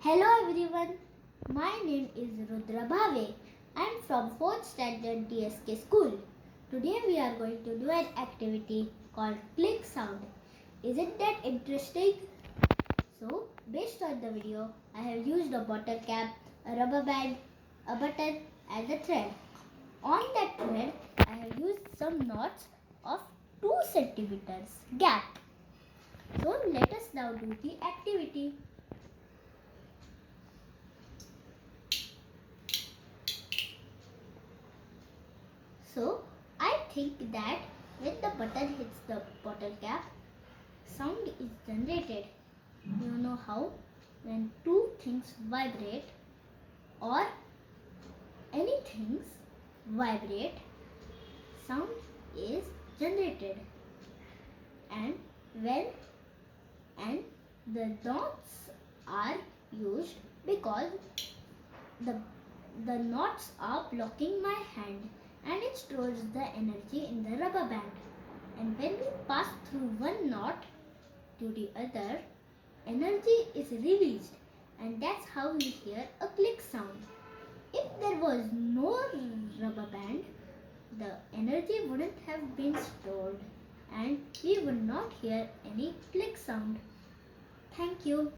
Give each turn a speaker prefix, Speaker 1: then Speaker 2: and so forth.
Speaker 1: Hello everyone, my name is Rudra Bhave. I am from 4th standard DSK school. Today we are going to do an activity called click sound. Isn't that interesting? So, based on the video, I have used a bottle cap, a rubber band, a button and a thread. On that thread, I have used some knots of 2 centimeters gap. So, let us now do the activity. So, I think that when the button hits the bottle cap, sound is generated. You know how? When two things vibrate or any things vibrate, sound is generated. And when and the knots are used because the knots are blocking my hand and it stores the energy in the rubber band. And when we pass through one knot to the other, energy is released, and that's how we hear a click sound. If there was no rubber band, the energy wouldn't have been stored and we would not hear any click sound. Thank you.